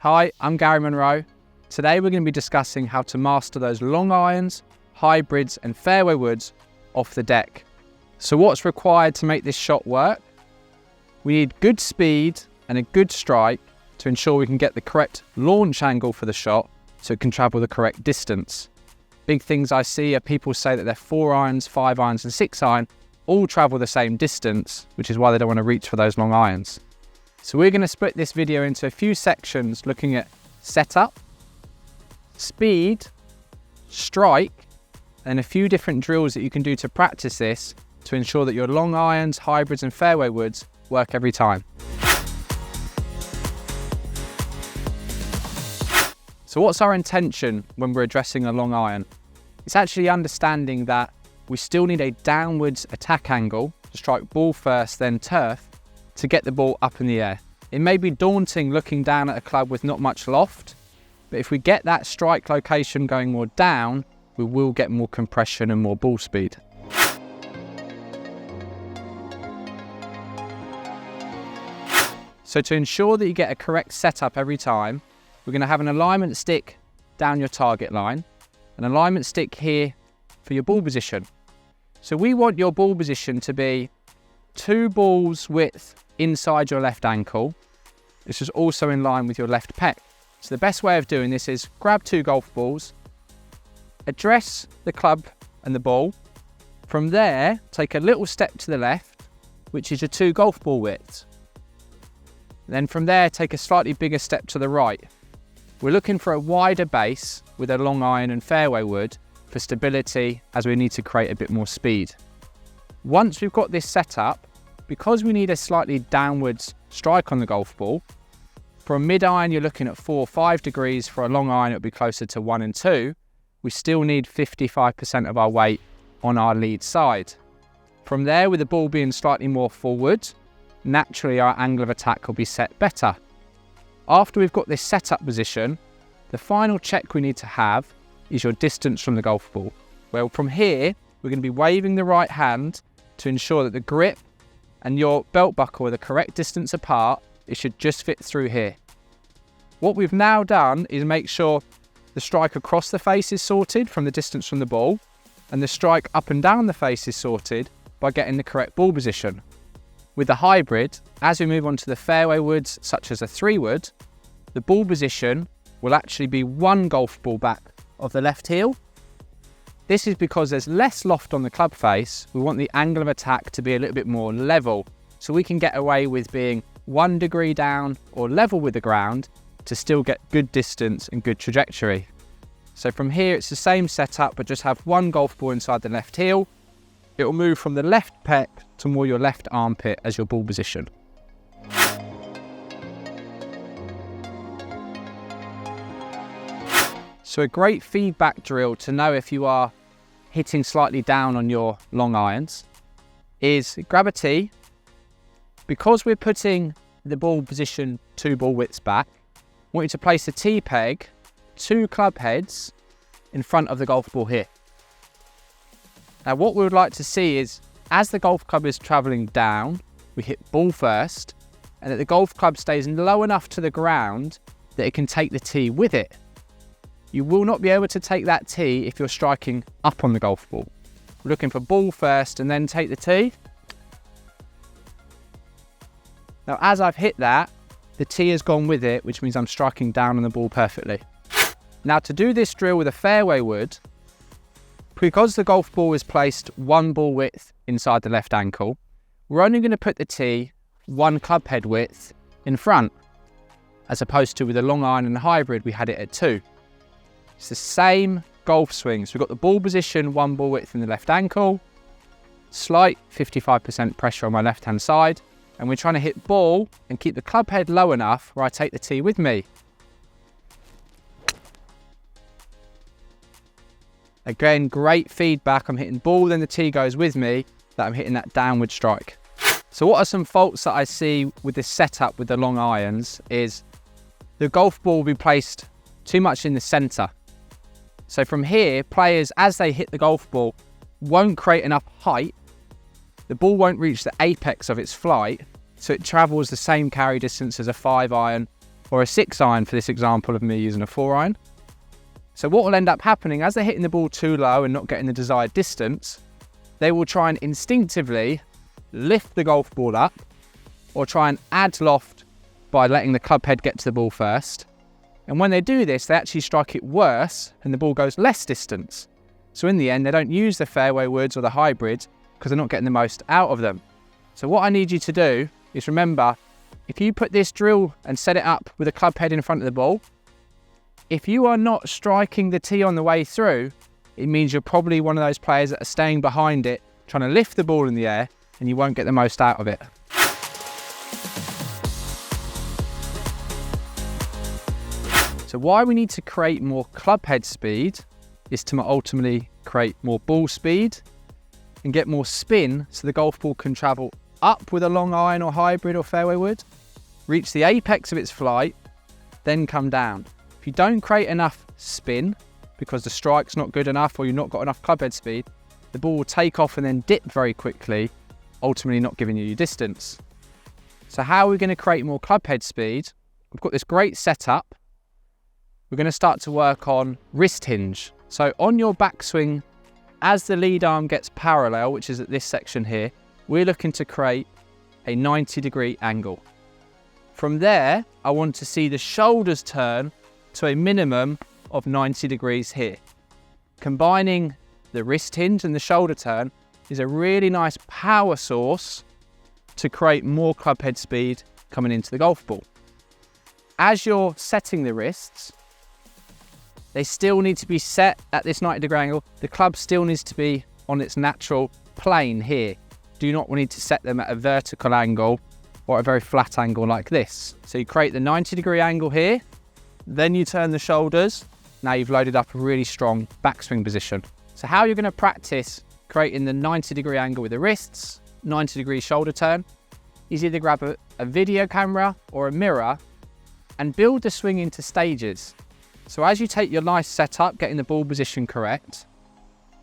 Hi, I'm Gary Munro. Today we're going to be discussing how to master those long irons, hybrids and fairway woods off the deck. So what's required to make this shot work? We need good speed and a good strike to ensure we can get the correct launch angle for the shot so it can travel the correct distance. Big things I see are people say that their 4 irons, 5 irons and 6 iron all travel the same distance, which is why they don't want to reach for those long irons. So we're going to split this video into a few sections looking at setup, speed, strike, and a few different drills that you can do to practice this to ensure that your long irons, hybrids and fairway woods work every time. So what's our intention when we're addressing a long iron? It's actually understanding that we still need a downwards attack angle to strike ball first, then turf, to get the ball up in the air. It may be daunting looking down at a club with not much loft, but if we get that strike location going more down, we will get more compression and more ball speed. So to ensure that you get a correct setup every time, we're going to have an alignment stick down your target line, an alignment stick here for your ball position. So we want your ball position to be 2 balls width inside your left ankle. This is also in line with your left pec. So the best way of doing this is grab 2 golf balls, address the club and the ball. From there, take a little step to the left, which is your 2 golf ball widths. Then from there, take a slightly bigger step to the right. We're looking for a wider base with a long iron and fairway wood for stability, as we need to create a bit more speed. Once we've got this set up, because we need a slightly downwards strike on the golf ball, for a mid iron you're looking at 4 or 5 degrees, for a long iron it'll be closer to 1 and 2. We still need 55% of our weight on our lead side. From there, with the ball being slightly more forward, naturally our angle of attack will be set better. After we've got this setup position, the final check we need to have is your distance from the golf ball. Well, from here, we're going to be waving the right hand to ensure that the grip and your belt buckle are the correct distance apart. It should just fit through here. What we've now done is make sure the strike across the face is sorted from the distance from the ball, and the strike up and down the face is sorted by getting the correct ball position. With the hybrid, as we move on to the fairway woods, such as a 3 wood, the ball position will actually be 1 golf ball back of the left heel. This is because there's less loft on the club face. We want the angle of attack to be a little bit more level, so we can get away with being 1 degree down or level with the ground to still get good distance and good trajectory. So from here, it's the same setup, but just have 1 golf ball inside the left heel. It will move from the left pec to more your left armpit as your ball position. So a great feedback drill to know if you are hitting slightly down on your long irons is grab a tee. Because we're putting the ball position 2 ball widths back, I want you to place the tee peg 2 club heads in front of the golf ball here. Now what we would like to see is, as the golf club is travelling down, we hit ball first, and that the golf club stays low enough to the ground that it can take the tee with it. You will not be able to take that tee if you're striking up on the golf ball. We're looking for ball first and then take the tee. Now as I've hit that, the tee has gone with it, which means I'm striking down on the ball perfectly. Now to do this drill with a fairway wood, because the golf ball is placed 1 ball width inside the left ankle, we're only going to put the tee 1 club head width in front, as opposed to with a long iron and hybrid we had it at 2. It's the same golf swing. So we've got the ball position 1 ball width in the left ankle, slight 55% pressure on my left hand side, and we're trying to hit ball and keep the club head low enough where I take the tee with me. Again, great feedback. I'm hitting ball, then the tee goes with me, that I'm hitting that downward strike. So what are some faults that I see with this setup with the long irons is the golf ball will be placed too much in the center. So from here, players, as they hit the golf ball, won't create enough height. The ball won't reach the apex of its flight, so it travels the same carry distance as a 5 iron or a 6-iron for this example of me using a 4-iron. So what will end up happening, as they're hitting the ball too low and not getting the desired distance, they will try and instinctively lift the golf ball up or try and add loft by letting the club head get to the ball first. And when they do this, they actually strike it worse and the ball goes less distance. So in the end, they don't use the fairway woods or the hybrids because they're not getting the most out of them. So what I need you to do is remember, if you put this drill and set it up with a club head in front of the ball, if you are not striking the tee on the way through, it means you're probably one of those players that are staying behind it, trying to lift the ball in the air, and you won't get the most out of it. So why we need to create more club head speed is to ultimately create more ball speed and get more spin so the golf ball can travel up with a long iron or hybrid or fairway wood, reach the apex of its flight, then come down. If you don't create enough spin because the strike's not good enough or you've not got enough club head speed, the ball will take off and then dip very quickly, ultimately not giving you your distance. So how are we going to create more club head speed? We've got this great setup. We're going to start to work on wrist hinge. So on your backswing, as the lead arm gets parallel, which is at this section here, we're looking to create a 90-degree angle. From there, I want to see the shoulders turn to a minimum of 90 degrees here. Combining the wrist hinge and the shoulder turn is a really nice power source to create more club head speed coming into the golf ball. As you're setting the wrists, they still need to be set at this 90-degree angle. The club still needs to be on its natural plane here. Do not need to set them at a vertical angle or a very flat angle like this. So you create the 90-degree angle here, then you turn the shoulders. Now you've loaded up a really strong backswing position. So how you're going to practice creating the 90-degree angle with the wrists, 90-degree shoulder turn, is either grab a video camera or a mirror and build the swing into stages. So as you take your nice setup, getting the ball position correct,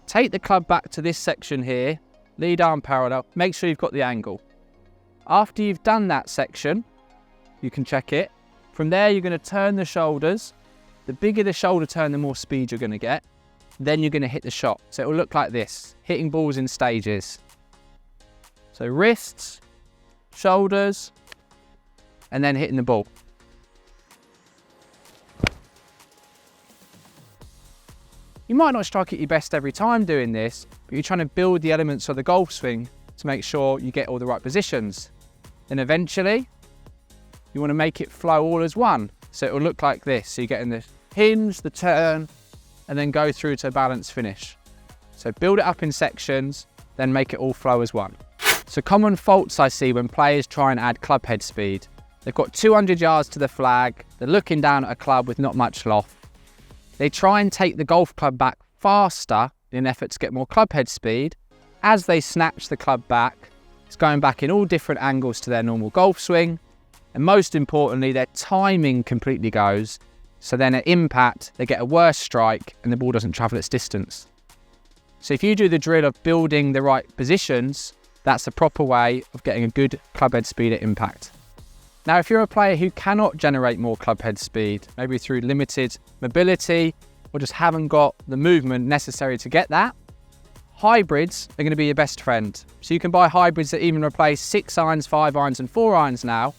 take the club back to this section here, lead arm parallel, make sure you've got the angle. After you've done that section, you can check it. From there, you're going to turn the shoulders. The bigger the shoulder turn, the more speed you're going to get. Then you're going to hit the shot. So it will look like this, hitting balls in stages. So wrists, shoulders, and then hitting the ball. You might not strike it your best every time doing this, but you're trying to build the elements of the golf swing to make sure you get all the right positions. Then eventually, you want to make it flow all as one. So it will look like this. So you're getting the hinge, the turn, and then go through to a balanced finish. So build it up in sections, then make it all flow as one. So common faults I see when players try and add club head speed. They've got 200 yards to the flag, they're looking down at a club with not much loft. They try and take the golf club back faster in an effort to get more club head speed. As they snatch the club back, it's going back in all different angles to their normal golf swing. And most importantly, their timing completely goes. So then at impact, they get a worse strike and the ball doesn't travel its distance. So if you do the drill of building the right positions, that's the proper way of getting a good club head speed at impact. Now, if you're a player who cannot generate more club head speed, maybe through limited mobility or just haven't got the movement necessary to get that, hybrids are going to be your best friend. So you can buy hybrids that even replace 6 irons, 5 irons and 4 irons now.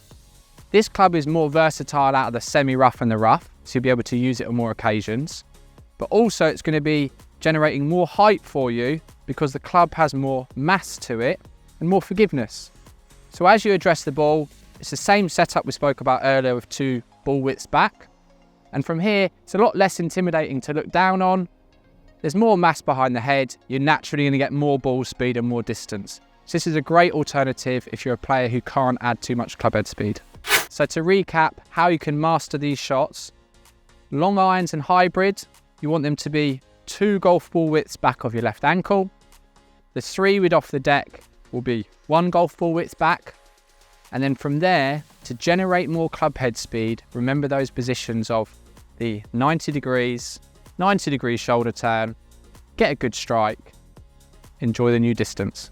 This club is more versatile out of the semi-rough and the rough, so you'll be able to use it on more occasions. But also it's going to be generating more height for you because the club has more mass to it and more forgiveness. So as you address the ball, it's the same setup we spoke about earlier with 2 ball widths back. And from here, it's a lot less intimidating to look down on. There's more mass behind the head. You're naturally going to get more ball speed and more distance. So this is a great alternative if you're a player who can't add too much club head speed. So to recap how you can master these shots, long irons and hybrid, you want them to be 2 golf ball widths back of your left ankle. The 3 wood off the deck will be 1 golf ball width back. And then from there, to generate more club head speed, remember those positions of the 90 degrees shoulder turn, get a good strike, enjoy the new distance.